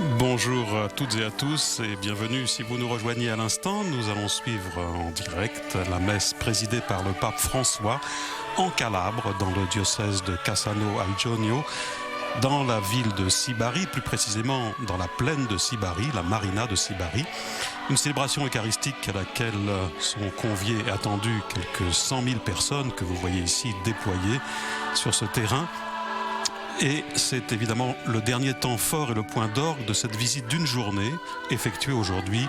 Bonjour à toutes et à tous et bienvenue si vous nous rejoignez à l'instant. Nous allons suivre en direct la messe présidée par le pape François en Calabre, dans le diocèse de Cassano al Ionio, dans la ville de Sibari, plus précisément dans la plaine de Sibari, la marina de Sibari. Une célébration eucharistique à laquelle sont conviées et attendues quelques 100 000 personnes que vous voyez ici déployées sur ce terrain. Et c'est évidemment le dernier temps fort et le point d'orgue de cette visite d'une journée effectuée aujourd'hui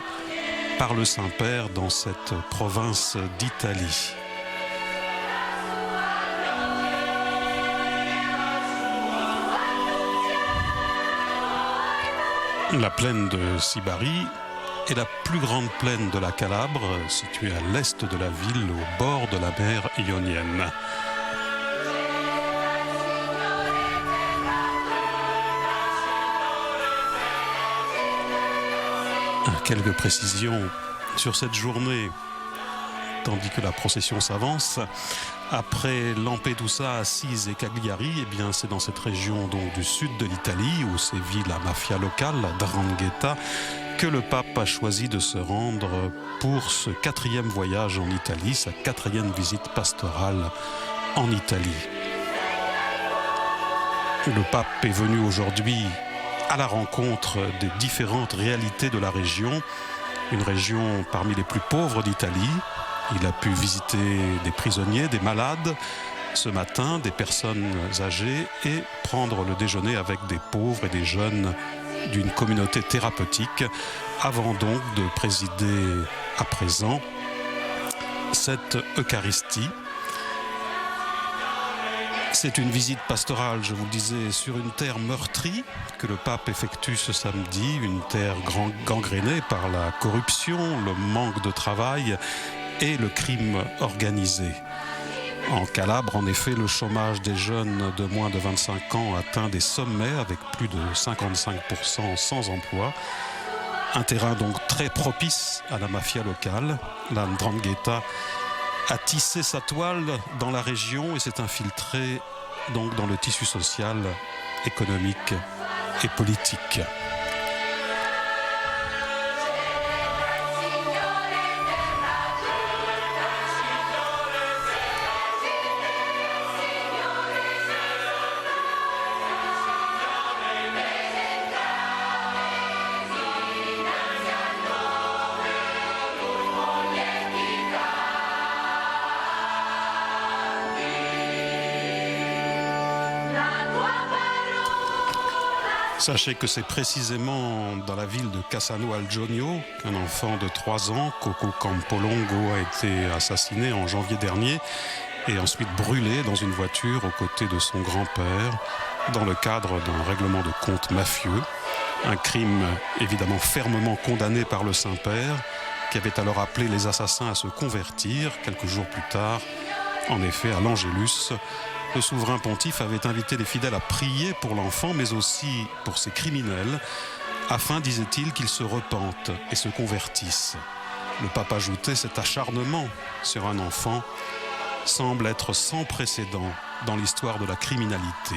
par le Saint-Père dans cette province d'Italie. La plaine de Sibari est la plus grande plaine de la Calabre, située à l'est de la ville, au bord de la mer Ionienne. Quelques précisions sur cette journée, tandis que la procession s'avance. Après Lampedusa, Assise et Cagliari, eh bien c'est dans cette région donc du sud de l'Italie où sévit la mafia locale, la 'Ndrangheta, que le pape a choisi de se rendre pour ce 4e voyage en Italie, sa 4e visite pastorale en Italie. Le pape est venu aujourd'hui à la rencontre des différentes réalités de la région, une région parmi les plus pauvres d'Italie. Il a pu visiter des prisonniers, des malades ce matin, des personnes âgées et prendre le déjeuner avec des pauvres et des jeunes d'une communauté thérapeutique, avant donc de présider à présent cette Eucharistie. C'est une visite pastorale, je vous le disais, sur une terre meurtrie que le pape effectue ce samedi, une terre gangrénée par la corruption, le manque de travail et le crime organisé. En Calabre, en effet, le chômage des jeunes de moins de 25 ans atteint des sommets avec plus de 55% sans emploi. Un terrain donc très propice à la mafia locale. La 'Ndrangheta a tissé sa toile dans la région et s'est infiltré donc dans le tissu social, économique et politique. Sachez que c'est précisément dans la ville de Cassano al Ionio qu'un enfant de 3 ans, Coco Campolongo, a été assassiné en janvier dernier et ensuite brûlé dans une voiture aux côtés de son grand-père dans le cadre d'un règlement de compte mafieux. Un crime évidemment fermement condamné par le Saint-Père qui avait alors appelé les assassins à se convertir. Quelques jours plus tard, en effet, à l'Angélus, le souverain pontife avait invité les fidèles à prier pour l'enfant, mais aussi pour ces criminels, afin, disait-il, qu'ils se repentent et se convertissent. Le pape ajoutait: cet acharnement sur un enfant semble être sans précédent dans l'histoire de la criminalité.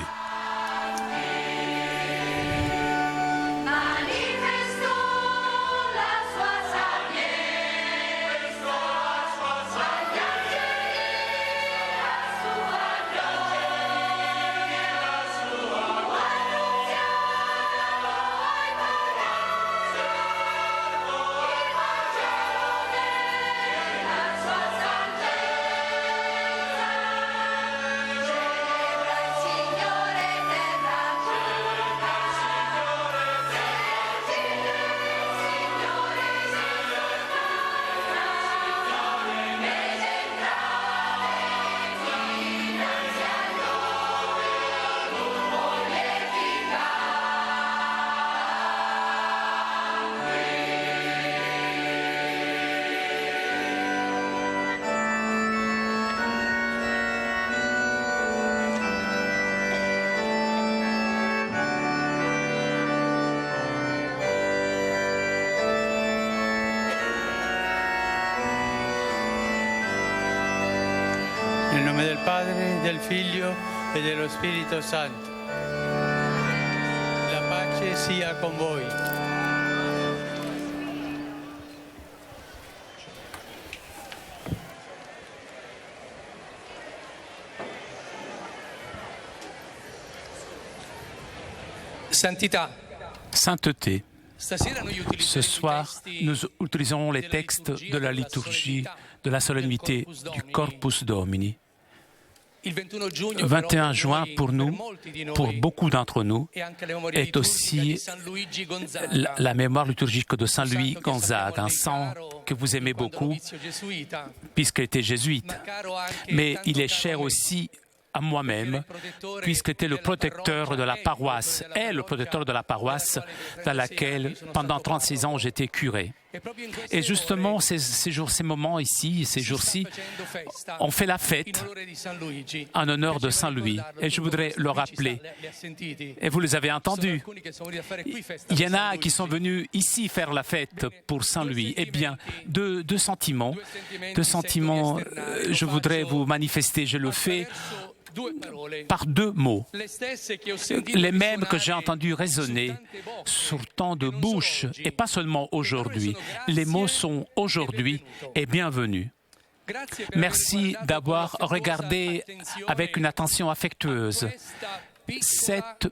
Nel nome del Padre, del Figlio e dello Spirito Santo. La pace sia con voi. Santità. Sainteté. Ce soir, nous utiliserons les textes de la liturgie de la solennité du Corpus Domini. 21 juin, pour nous, pour beaucoup d'entre nous, est aussi la mémoire liturgique de Saint Louis Gonzague, un saint que vous aimez beaucoup, puisqu'il était jésuite. Mais il est cher aussi à moi-même, puisqu'il était le protecteur de la paroisse, est le protecteur de la paroisse dans laquelle, pendant 36 ans, j'étais curé. Et justement, ces moments ici, ces jours-ci, on fait la fête en honneur de Saint Louis. Et je voudrais le rappeler. Et vous les avez entendus. Il y en a qui sont venus ici faire la fête pour Saint Louis. Eh bien, deux sentiments, je voudrais vous manifester. Je le fais par deux mots, les mêmes que j'ai entendus résonner sur tant de bouches, et pas seulement aujourd'hui. Les mots sont aujourd'hui et bienvenue. Merci d'avoir regardé avec une attention affectueuse cette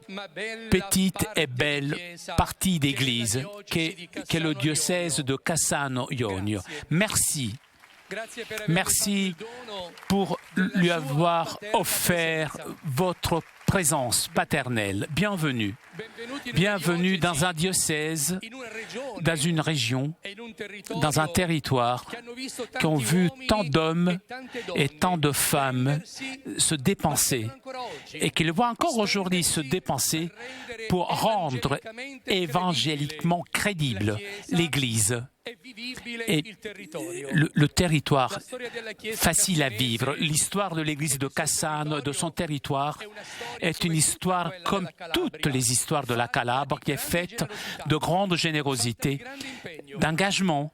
petite et belle partie d'église qu'est le diocèse de Cassano-Ionio. Merci. Merci pour lui avoir offert votre présence paternelle. Bienvenue. Bienvenue dans un diocèse, dans une région, dans un territoire qui ont vu tant d'hommes et tant de femmes se dépenser et qui le voient encore aujourd'hui se dépenser pour rendre évangéliquement crédible l'Église et le territoire facile à vivre. L'histoire de l'église de Cassano, de son territoire, est une histoire comme toutes les histoires de la Calabre, qui est faite de grande générosité, d'engagement.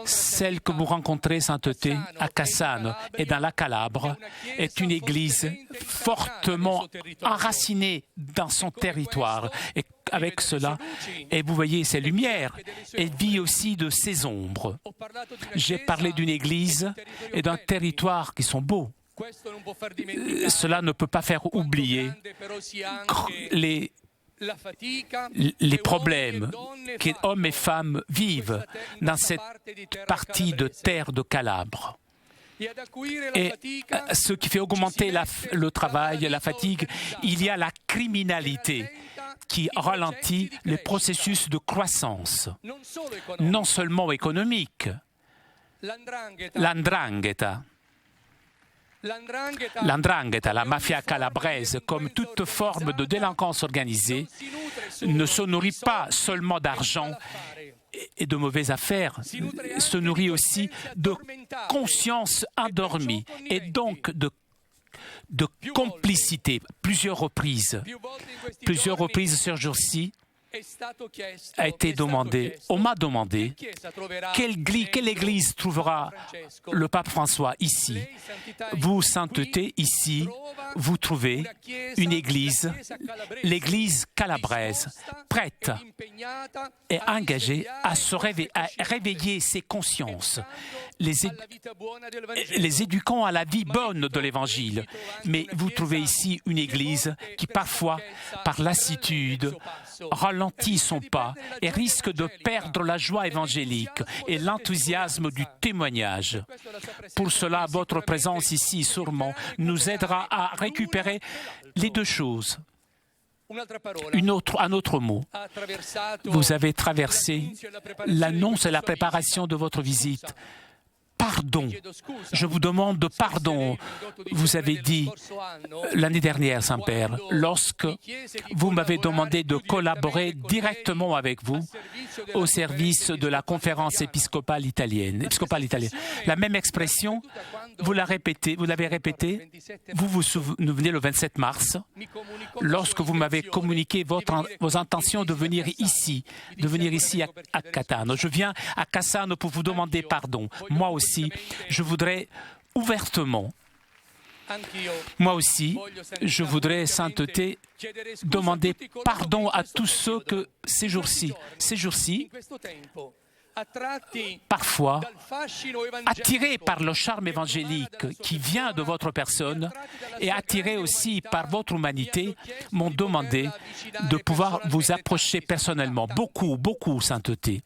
Celle que vous rencontrez, sainteté, à Cassano et dans la Calabre, est une église fortement enracinée dans son territoire. Et avec cela, et vous voyez ces lumières, elle vit aussi de ses ombres. J'ai parlé d'une église et d'un territoire qui sont beaux. Cela ne peut pas faire oublier les problèmes que hommes et femmes vivent dans cette partie de terre de Calabre. Et ce qui fait augmenter le travail, la fatigue, il y a la criminalité qui ralentit les processus de croissance, non seulement économique. L'andrangheta, la mafia calabraise, comme toute forme de délinquance organisée, ne se nourrit pas seulement d'argent et de mauvaises affaires, se nourrit aussi de conscience endormie et donc de complicité. Plusieurs reprises ce jour-ci, a été demandé, on m'a demandé quelle église trouvera le pape François ici. Vous, sainteté, ici, vous trouvez une église, l'église calabraise, prête et engagée à réveiller ses consciences, les éduquant à la vie bonne de l'Évangile. Mais vous trouvez ici une église qui parfois, par lassitude, ralentit son pas et risque de perdre la joie évangélique et l'enthousiasme du témoignage. Pour cela, votre présence ici, sûrement, nous aidera à récupérer les deux choses. Un autre mot. Vous avez traversé l'annonce et la préparation de votre visite. Pardon. Je vous demande de pardon. Vous avez dit l'année dernière, Saint-Père, lorsque vous m'avez demandé de collaborer directement avec vous au service de la conférence épiscopale italienne. La même expression, vous l'avez répétée, vous vous souvenez le 27 mars, lorsque vous m'avez communiqué vos intentions de venir ici à Cassano. Je viens à Cassano pour vous demander pardon. Moi aussi, je voudrais ouvertement Moi aussi, je voudrais, sainteté, demander pardon à tous ceux que ces jours-ci, parfois, attirés par le charme évangélique qui vient de votre personne et attirés aussi par votre humanité, m'ont demandé de pouvoir vous approcher personnellement. Beaucoup, sainteté.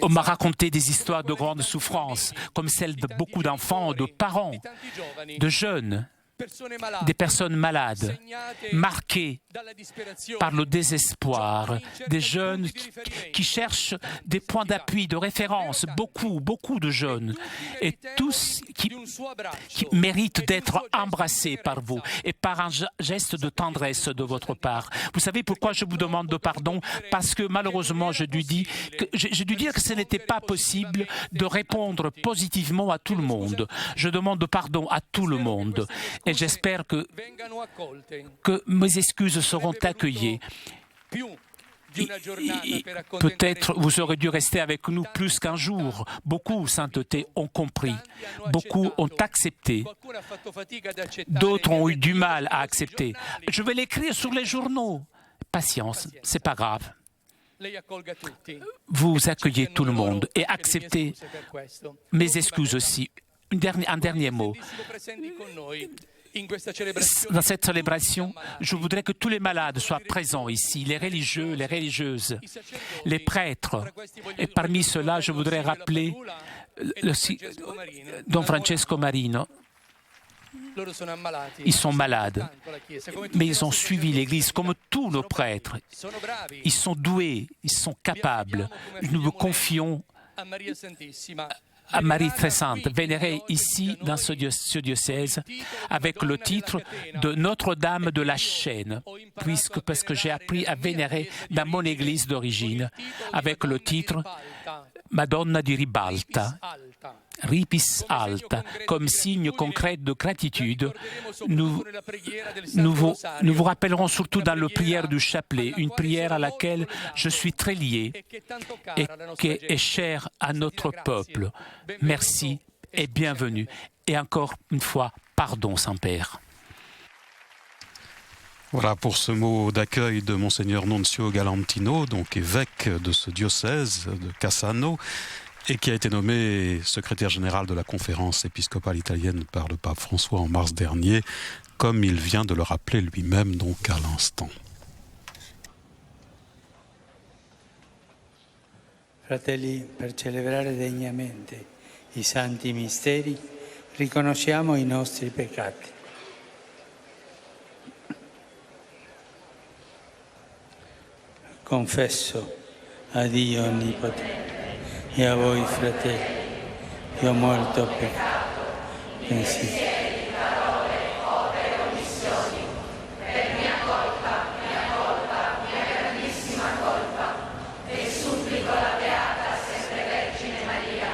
On m'a raconté des histoires de grande souffrance, comme celle de beaucoup d'enfants, de parents, de jeunes, des personnes malades, marquées par le désespoir, des jeunes qui cherchent des points d'appui, de référence, beaucoup de jeunes, et tous qui méritent d'être embrassés par vous et par un geste de tendresse de votre part. Vous savez pourquoi je vous demande de pardon? Parce que malheureusement, j'ai dû dire que ce n'était pas possible de répondre positivement à tout le monde. Je demande pardon à tout le monde. Et j'espère que mes excuses seront accueillies. Peut-être vous aurez dû rester avec nous plus qu'un jour. Beaucoup, sainteté, ont compris. Beaucoup ont accepté. D'autres ont eu du mal à accepter. Je vais l'écrire sur les journaux. Patience, c'est pas grave. Vous accueillez tout le monde et acceptez mes excuses aussi. Un dernier mot. Dans cette célébration, je voudrais que tous les malades soient présents ici, les religieux, les religieuses, les prêtres. Et parmi ceux-là, je voudrais rappeler Don Francesco Marino. Ils sont malades, mais ils ont suivi l'Église comme tous nos prêtres. Ils sont doués, ils sont capables. Nous vous confions à Marie très sainte, vénérée ici dans ce diocèse, avec le titre de Notre-Dame de la Chaîne, parce que j'ai appris à vénérer dans mon église d'origine, avec le titre Madonna di Ribalta, Ripis Alta, comme signe concret de gratitude. Nous vous rappellerons surtout dans la prière du chapelet, une prière à laquelle je suis très lié et qui est chère à notre peuple. Merci et bienvenue. Et encore une fois, pardon, Saint-Père. Voilà pour ce mot d'accueil de Monseigneur Nunzio Galantino, donc évêque de ce diocèse de Cassano, et qui a été nommé secrétaire général de la conférence épiscopale italienne par le pape François en mars dernier, comme il vient de le rappeler lui-même donc à l'instant. Fratelli, per celebrare degnamente i santi misteri, riconosciamo i nostri peccati. Confesso a Dio Onnipotente e a voi, fratelli, che ho molto peccato, pensieri, parole, opere, omissioni, per mia colpa, mia grandissima colpa, e supplico la Beata sempre Vergine Maria,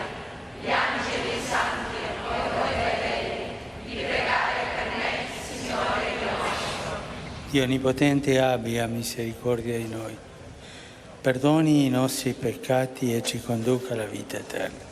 gli angeli e i santi, e voi fratelli, di pregare per me, Signore Dio nostro. Dio Onnipotente abbia misericordia di noi, perdoni i nostri peccati e ci conduca alla vita eterna.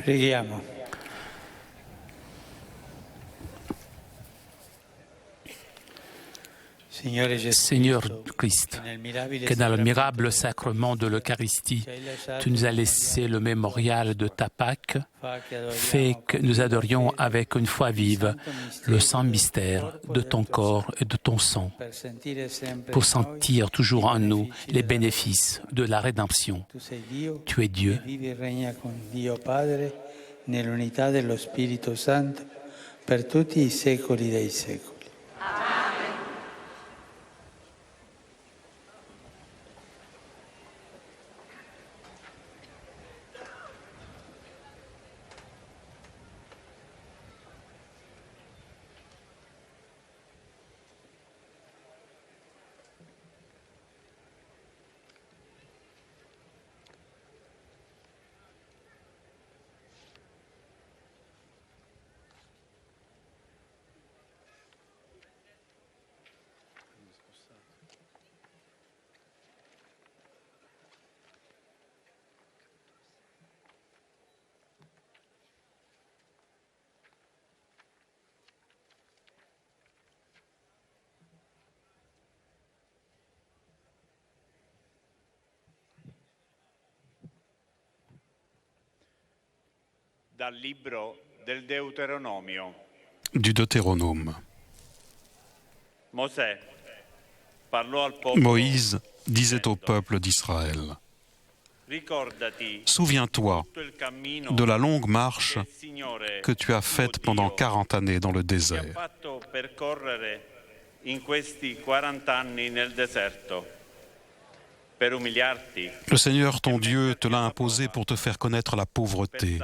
Preghiamo. Seigneur Christ, que dans le miracle sacrement de l'Eucharistie, tu nous as laissé le mémorial de ta Pâque, fait que nous adorions avec une foi vive le saint mystère de ton corps et de ton sang, pour sentir toujours en nous les bénéfices de la rédemption. Tu es Dieu. Nell'unità dello Spirito Santo, per tutti i secoli dei secoli. Dal libro del Deuteronomio. Du Deutéronome. Moïse disait au peuple d'Israël: Souviens-toi de la longue marche que tu as faite pendant 40 années dans le désert. Le Seigneur ton Dieu te l'a imposé pour te faire connaître la pauvreté.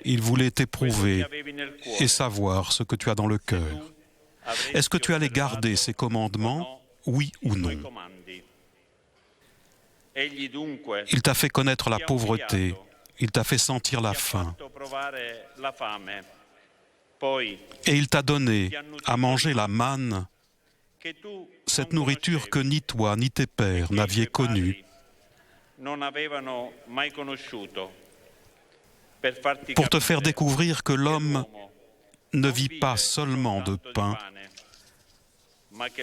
Il voulait t'éprouver et savoir ce que tu as dans le cœur. Est-ce que tu allais garder ses commandements, oui ou non? Il t'a fait connaître la pauvreté, il t'a fait sentir la faim. Et il t'a donné à manger la manne, cette nourriture que ni toi ni tes pères n'aviez connue, pour te faire découvrir que l'homme ne vit pas seulement de pain,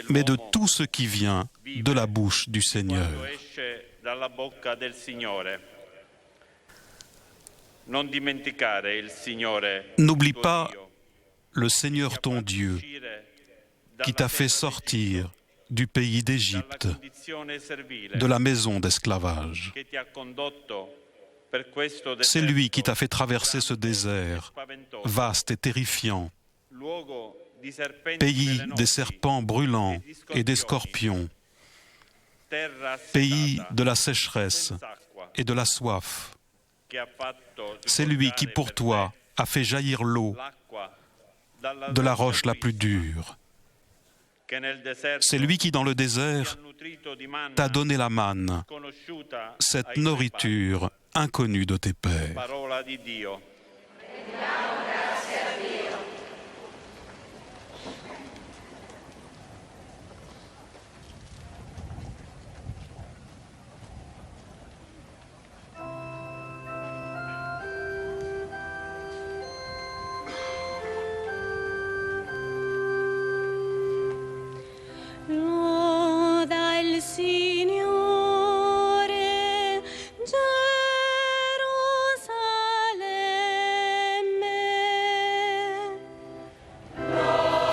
mais de tout ce qui vient de la bouche du Seigneur. N'oublie pas le Seigneur ton Dieu qui t'a fait sortir du pays d'Égypte, de la maison d'esclavage. C'est lui qui t'a fait traverser ce désert, vaste et terrifiant, pays des serpents brûlants et des scorpions, pays de la sécheresse et de la soif. C'est lui qui, pour toi, a fait jaillir l'eau de la roche la plus dure. C'est lui qui, dans le désert, t'a donné la manne, cette nourriture inconnue de tes pères.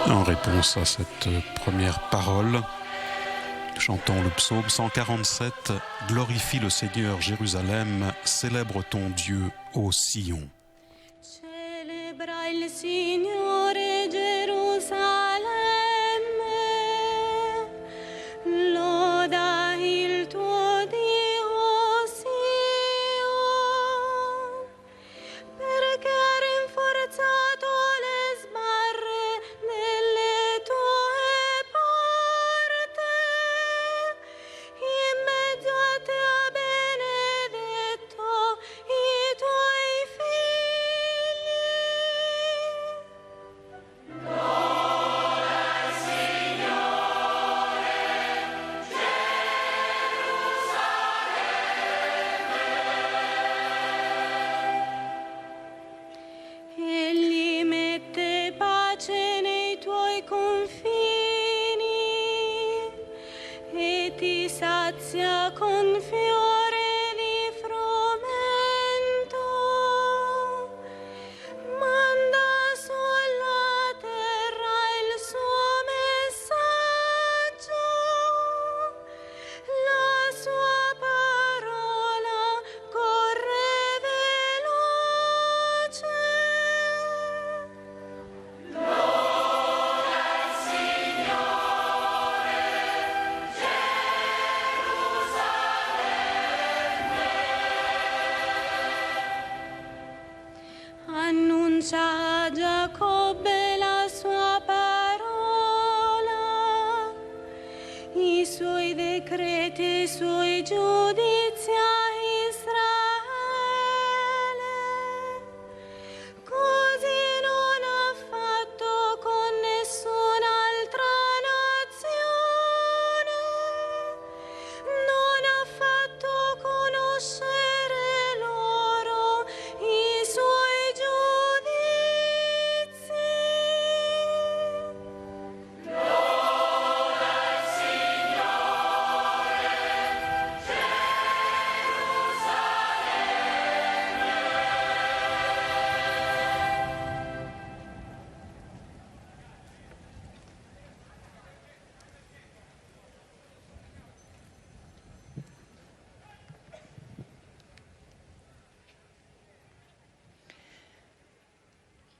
En réponse à cette première parole, chantons le psaume 147, « Glorifie le Seigneur Jérusalem, célèbre ton Dieu, ô Sion. » annuncia a Giacobbe la sua parola, i suoi decreti, i suoi giudizi a Israele. Così non ha fatto con nessun'altra nazione, non ha fatto conoscere loro i suoi giudizi.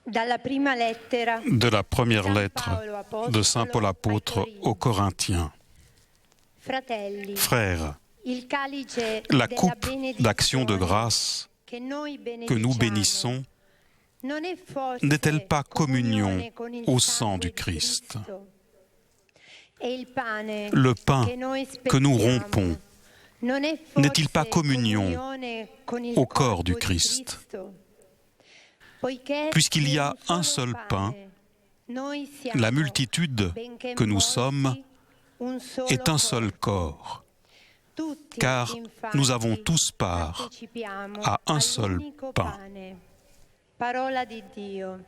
Dalla prima lettera De la première San lettre Paolo apostolo de Saint Paul apôtre ai aux Corinthiens. Fratelli, Frères, il calice la della coupe benedizione d'action de grâce che noi que nous benediciamo bénissons non è forse n'est-elle pas communion comunione con il au sangue sang du di Christ? Cristo? E il pane Le pain che noi que nous spezziamo rompons non è n'est-il pas forse communion comunione con il au corps du corpo di Christ? Cristo? Poiché Puisqu'il y a per un seul pain, noi siamo, la multitude benché que nous molti, sommes un solo est un seul corpo. corps, Tutti, car infatti, nous avons tous part partecipiamo à un seul all'unico pain. pane. Parola di Dio.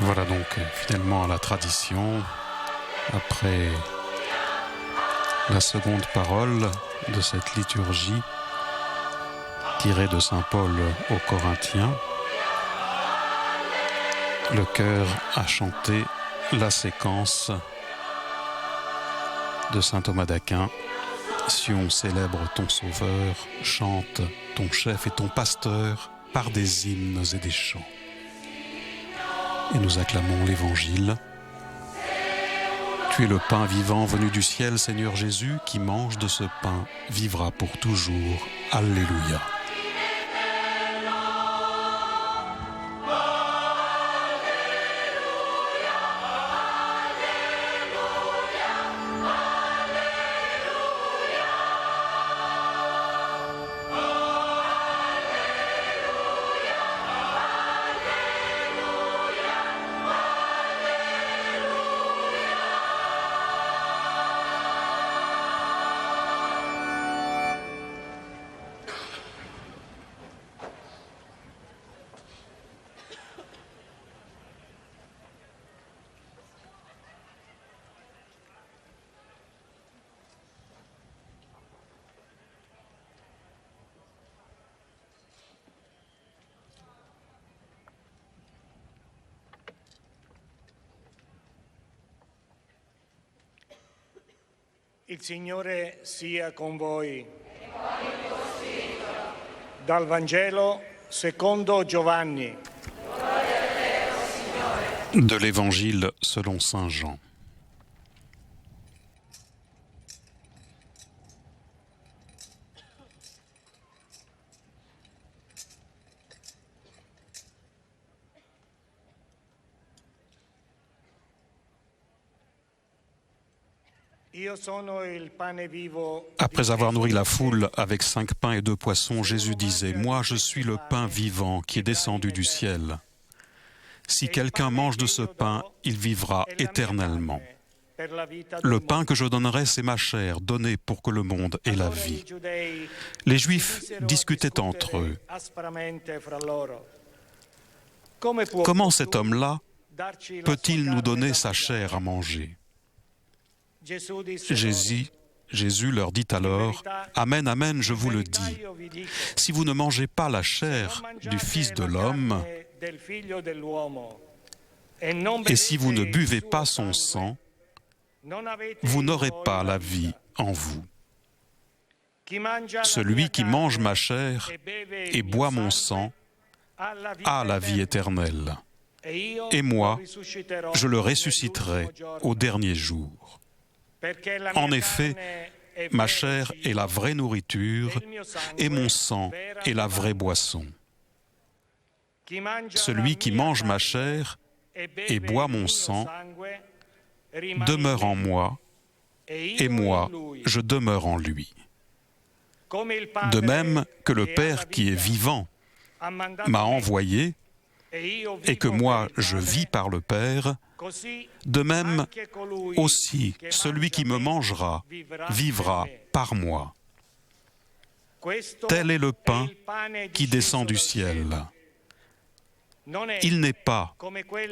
Voilà donc finalement la tradition, après la seconde parole de cette liturgie tirée de Saint Paul aux Corinthiens. Le chœur a chanté la séquence de Saint Thomas d'Aquin. Sion célèbre ton Sauveur, chante ton chef et ton pasteur par des hymnes et des chants. et nous acclamons l'Évangile. Tu es le pain vivant venu du ciel, Seigneur Jésus, qui mange de ce pain vivra pour toujours. Alléluia. Il Signore sia con voi. Dal Vangelo secondo Giovanni. De l'Évangile selon saint Jean. Après avoir nourri la foule avec 5 pains et 2 poissons, Jésus disait « Moi, je suis le pain vivant qui est descendu du ciel. Si quelqu'un mange de ce pain, il vivra éternellement. Le pain que je donnerai, c'est ma chair, donnée pour que le monde ait la vie. » Les Juifs discutaient entre eux. Comment cet homme-là peut-il nous donner sa chair à manger ? Jésus leur dit alors, « Amen, amen, je vous le dis, si vous ne mangez pas la chair du Fils de l'homme, et si vous ne buvez pas son sang, vous n'aurez pas la vie en vous. Celui qui mange ma chair et boit mon sang a la vie éternelle, et moi, je le ressusciterai au dernier jour. En effet, ma chair est la vraie nourriture et mon sang est la vraie boisson. Celui qui mange ma chair et boit mon sang demeure en moi et moi, je demeure en lui. De même que le Père qui est vivant m'a envoyé et que moi je vis par le Père, de même aussi celui qui me mangera vivra par moi. Tel est le pain qui descend du ciel. Il n'est pas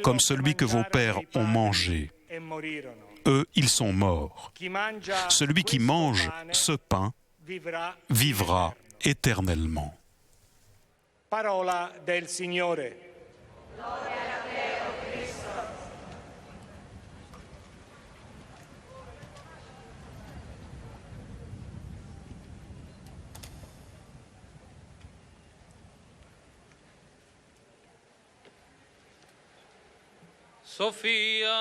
comme celui que vos pères ont mangé. Eux, ils sont morts. Celui qui mange ce pain vivra éternellement. Parola del Signore. Sofia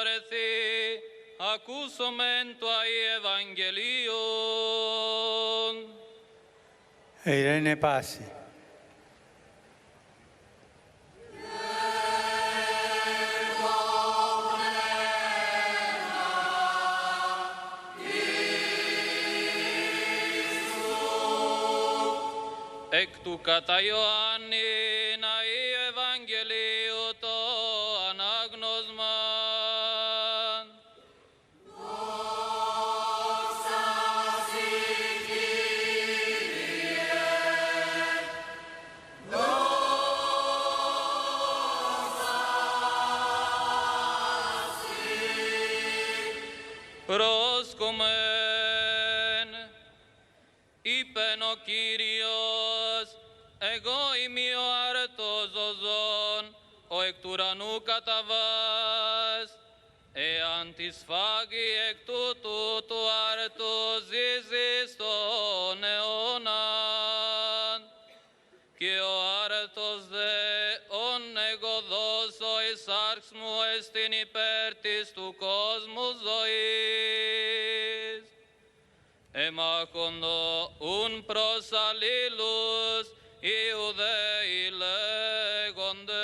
orthi acusament tuai evangelion. Irene Pasi. Εκ του κατά Ιωάννη ναή Ευαγγελίου το ανάγνωσμα. Πρόσκομεν, είπεν ο Κύριος, εγώ είμαι ο άρετος ο ζών, ο εκ του ουρανού καταβάς, εάν της φάγει εκ τούτου του άρετου ζήσει στον αιώναν. Και ο άρετος δε, ον εγώ δώσω εισάρξ μου εστιν υπέρ της του κόσμου ζωής. Εμάχοντο ουν προς αλλήλους Ιουδαίοι λέγοντες,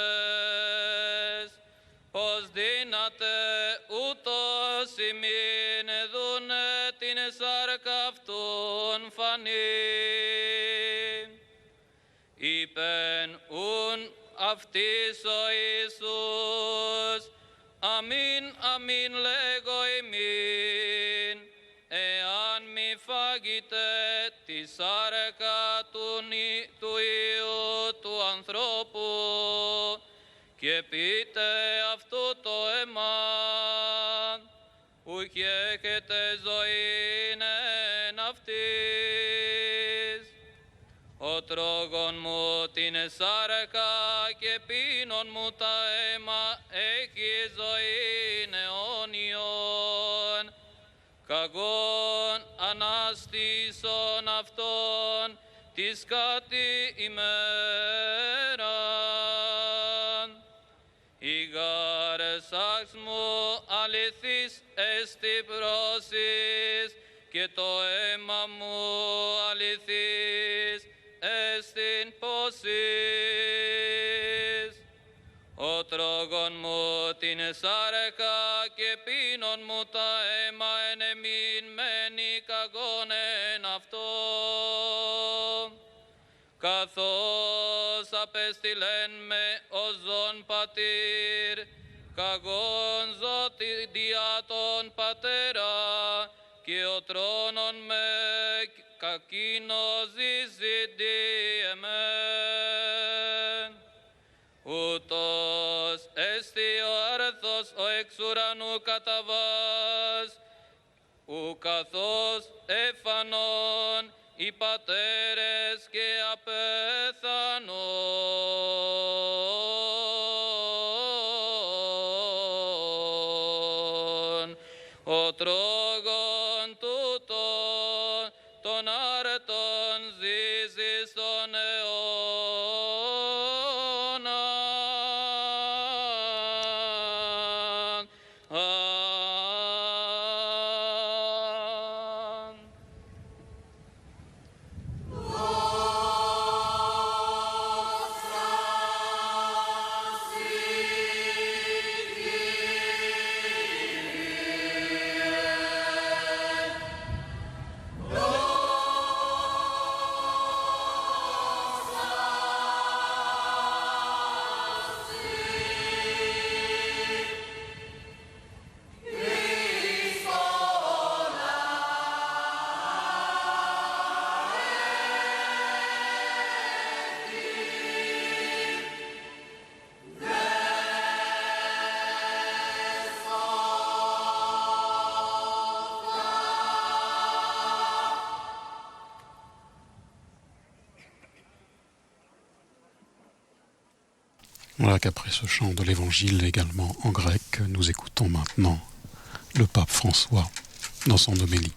πως δύναται ούτως ημίν δούνε την σάρκα αυτούν φανή. Είπεν ουν αυτής ο Ιησούς, αμήν αμήν λέγω ημίν, εάν μη φάγετε τη σάρκα του Υιού του ανθρώπου και πείτε αυτού το αίμα, ουκ έχετε ζωήν εν αυτής. Ο τρώγων μου την σάρκα και πίνων μου τα αίμα έχει ζωήν αιώνιον. Καγόν αναστήσον αυτόν της κάτι ημέραν. Η γάρες άξ μου αληθής εστι πρόσης και το αίμα μου αληθής εστιν πόσης. Ο τρώγων μου την σάρκα και πίνων μου τα αίμα εν εμήν μένει καγόν εν αυτό. Καθώς απέστειλεν με ο ζών πατήρ, καγόν ζώτη διά τον πατέρα, και ο τρόνον με κακίνος ζήσει εμέν. Ούτως έστι ο άρθος ο εξ ουρανού καταβάς, ου καθώς έφανον οι πατέρες και απέθανον. Ο τρώγων τούτον των άρετων ζήσει στον αιώνα. Voilà qu'après ce chant de l'Évangile également en grec, nous écoutons maintenant le pape François dans son homélie.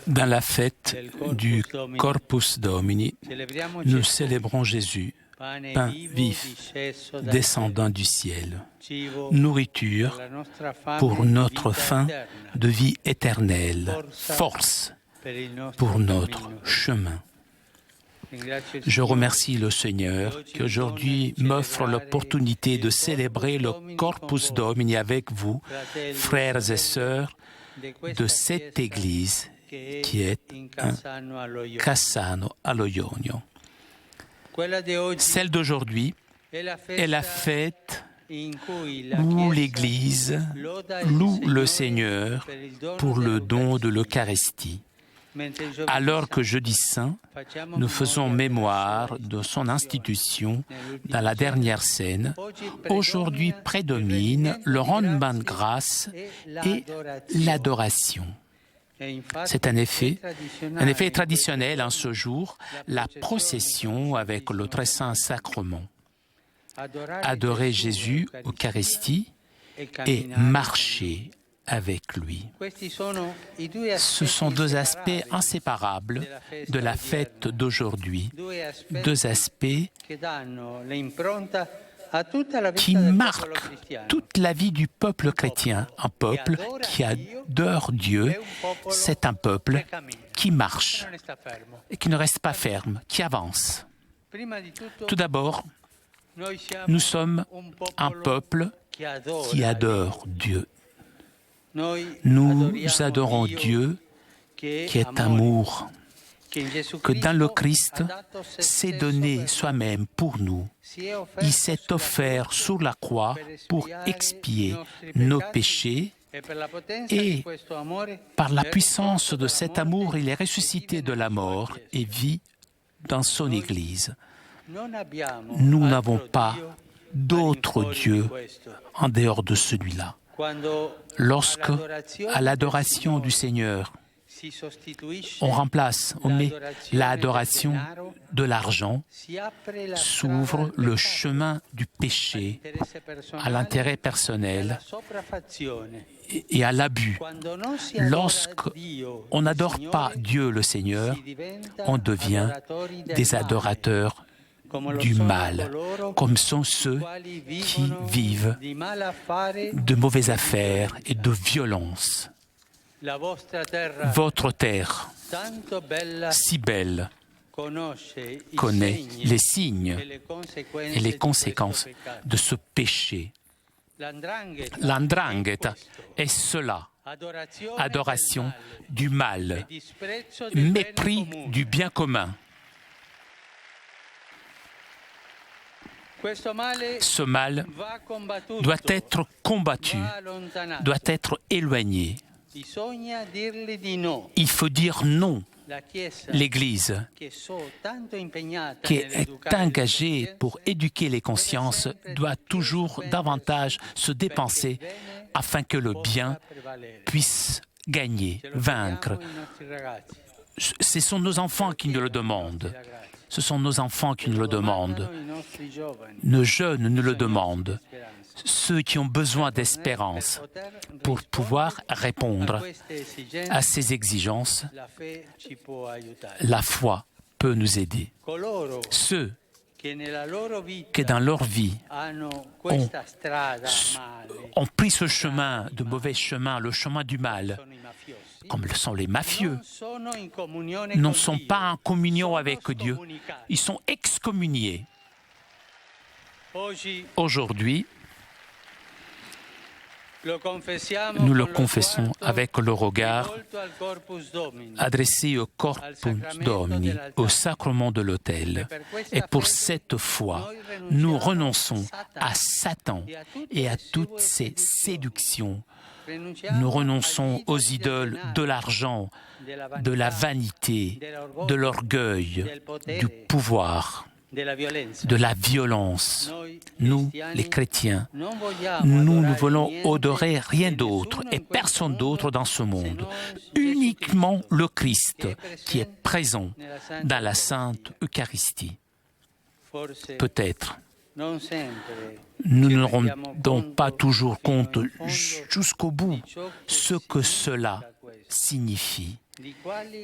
Dans la fête du Corpus Domini, nous célébrons Jésus, pain vif, descendant du ciel, nourriture pour notre faim de vie éternelle, force pour notre chemin. Je remercie le Seigneur qui aujourd'hui m'offre l'opportunité de célébrer le Corpus Domini avec vous, frères et sœurs, de cette église qui est un Cassano allo Ionio. Celle d'aujourd'hui est la fête où l'Église loue le Seigneur pour le don de l'Eucharistie. Alors que Jeudi Saint, nous faisons mémoire de son institution dans la dernière scène. Aujourd'hui prédomine le rendement de grâce et l'adoration. C'est un effet traditionnel en ce jour, la procession avec le très saint sacrement. Adorer Jésus, Eucharistie, et marcher avec lui. Ce sont deux aspects inséparables de la fête d'aujourd'hui, deux aspects qui marquent toute la vie du peuple chrétien. Un peuple qui adore Dieu, c'est un peuple qui marche et qui ne reste pas ferme, qui avance. Tout d'abord, nous sommes un peuple qui adore Dieu. Nous adorons Dieu qui est amour, que dans le Christ s'est donné soi-même pour nous. Il s'est offert sur la croix pour expier nos péchés et par la puissance de cet amour, il est ressuscité de la mort et vit dans son Église. Nous n'avons pas d'autre Dieu en dehors de celui-là. Lorsque, à l'adoration du Seigneur, on met l'adoration de l'argent, s'ouvre le chemin du péché à l'intérêt personnel et à l'abus. Lorsqu'on n'adore pas Dieu le Seigneur, on devient des adorateurs du mal, comme sont ceux qui vivent de mauvaises affaires et de violence. Votre terre, si belle, connaît les signes et les conséquences de ce péché. L'andrangheta est cela, adoration du mal, mépris du bien commun. Ce mal doit être combattu, doit être éloigné. Il faut dire non. L'Église, qui est engagée pour éduquer les consciences, doit toujours davantage se dépenser afin que le bien puisse gagner, vaincre. Ce sont nos enfants qui nous le demandent. Ce sont nos enfants qui nous le demandent. Nos jeunes nous le demandent. Ceux qui ont besoin d'espérance pour pouvoir répondre à ces exigences, la foi peut nous aider. Ceux qui dans leur vie ont pris ce chemin, de mauvais chemin, le chemin du mal, comme le sont les mafieux, ne sont pas en communion avec Dieu. Ils sont excommuniés. Aujourd'hui, nous le confessons avec le regard adressé au Corpus Domini, au sacrement de l'autel. Et pour cette foi, nous renonçons à Satan et à toutes ses séductions. Nous renonçons aux idoles de l'argent, de la vanité, de l'orgueil, du pouvoir, de la violence. Nous, les chrétiens, nous ne voulons adorer rien d'autre et personne d'autre dans ce monde. Uniquement le Christ qui est présent dans la Sainte Eucharistie. Peut-être, nous ne rendons pas toujours compte jusqu'au bout ce que cela signifie.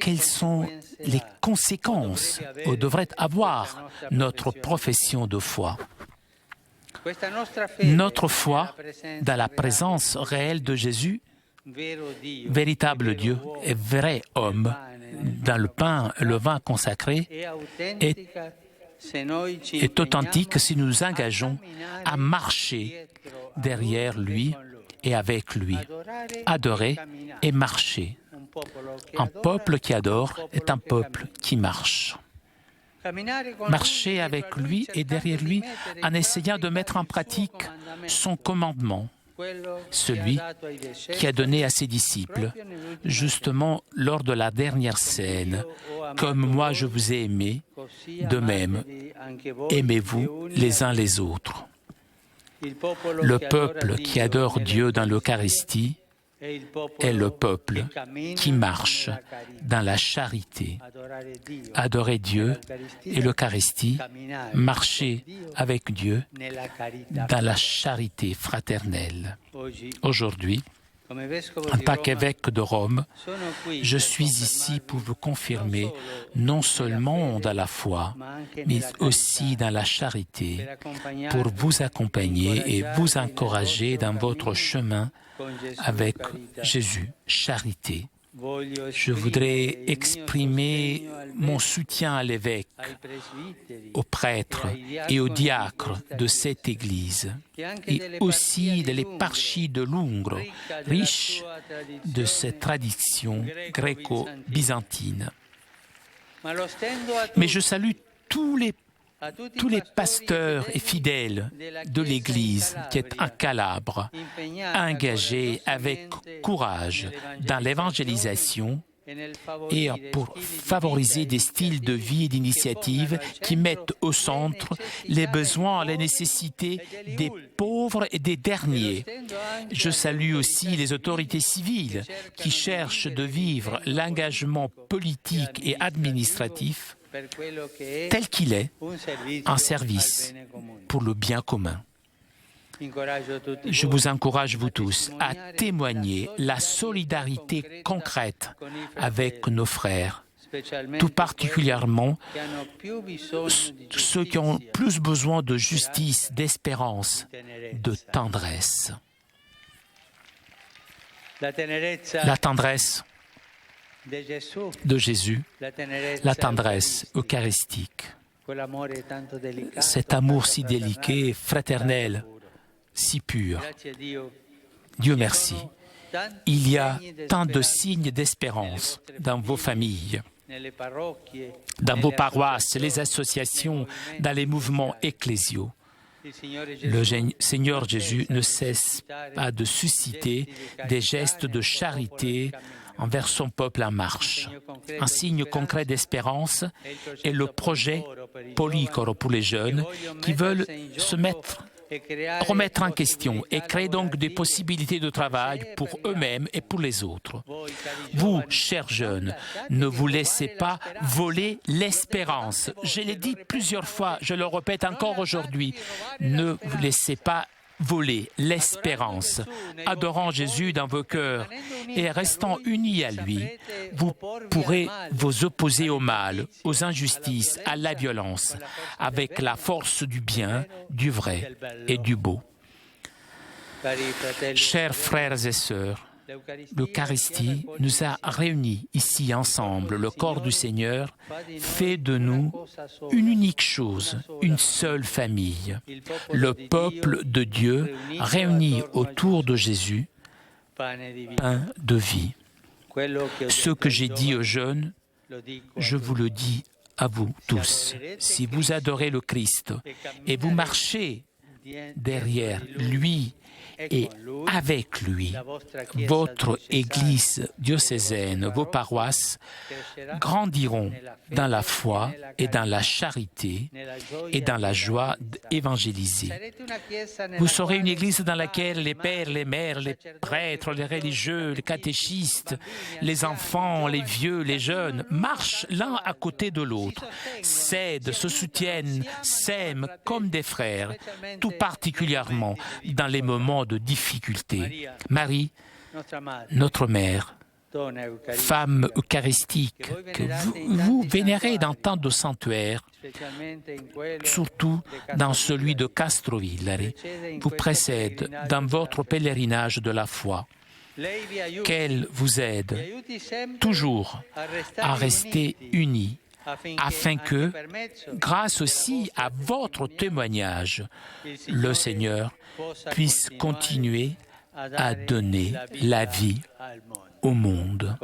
Quelles sont les conséquences que devrait avoir notre profession de foi? Notre foi dans la présence réelle de Jésus, véritable Dieu et vrai homme, dans le pain et le vin consacré, est authentique si nous nous engageons à marcher derrière lui et avec lui, adorer et marcher. Un peuple qui adore est un peuple qui marche. Marcher avec lui et derrière lui en essayant de mettre en pratique son commandement. celui qui a donné à ses disciples, justement lors de la dernière scène, « Comme moi je vous ai aimé, de même, aimez-vous les uns les autres. » Le peuple qui adore Dieu dans l'Eucharistie est le peuple qui marche dans la charité. Adorer Dieu et l'Eucharistie, marcher avec Dieu dans la charité fraternelle. Aujourd'hui, en tant qu'évêque de Rome, je suis ici pour vous confirmer non seulement dans la foi, mais aussi dans la charité, pour vous accompagner et vous encourager dans votre chemin avec Jésus, charité. Je voudrais exprimer mon soutien à l'évêque, aux prêtres et aux diacres de cette Église, et aussi de l'éparchie de Lungro, riche de cette tradition gréco-byzantine. Mais je salue tous les pasteurs et fidèles de l'Église qui est en Calabre, engagés avec courage dans l'évangélisation et pour favoriser des styles de vie et d'initiative qui mettent au centre les besoins et les nécessités des pauvres et des derniers. Je salue aussi les autorités civiles qui cherchent de vivre l'engagement politique et administratif tel qu'il est, en service pour le bien commun. Je vous encourage, vous tous, à témoigner la solidarité concrète avec nos frères, tout particulièrement ceux qui ont plus besoin de justice, d'espérance, de tendresse. La tendresse de Jésus, la tendresse eucharistique, cet amour si délicat, fraternel, si pur. Dieu merci. Il y a tant de signes d'espérance dans vos familles, dans vos paroisses, les associations, dans les mouvements ecclésiaux. Le Seigneur Jésus ne cesse pas de susciter des gestes de charité envers son peuple en marche. Un signe concret d'espérance est le projet Polycoro pour les jeunes qui veulent remettre en question et créer donc des possibilités de travail pour eux-mêmes et pour les autres. Vous, chers jeunes, ne vous laissez pas voler l'espérance. Je l'ai dit plusieurs fois, je le répète encore aujourd'hui, ne vous laissez pas voler l'espérance. Adorant Jésus dans vos cœurs et restant unis à lui, vous pourrez vous opposer au mal, aux injustices, à la violence, avec la force du bien, du vrai et du beau. Chers frères et sœurs, l'Eucharistie nous a réunis ici ensemble. Le corps du Seigneur fait de nous une unique chose, une seule famille. Le peuple de Dieu réuni autour de Jésus, pain de vie. Ce que j'ai dit aux jeunes, je vous le dis à vous tous. Si vous adorez le Christ et vous marchez derrière lui et avec lui, votre Église diocésaine, vos paroisses grandiront dans la foi et dans la charité et dans la joie d'évangéliser. Vous serez une Église dans laquelle les pères, les mères, les prêtres, les religieux, les catéchistes, les enfants, les vieux, les jeunes marchent l'un à côté de l'autre, s'aident, se soutiennent, s'aiment comme des frères, tout particulièrement dans les moments de difficulté. Marie, notre mère, femme eucharistique, que vous vénérez dans tant de sanctuaires, surtout dans celui de Castrovillari, vous précède dans votre pèlerinage de la foi. Qu'elle vous aide toujours à rester unis, afin que, grâce aussi à votre témoignage, le Seigneur puisse continuer à donner la vie au monde.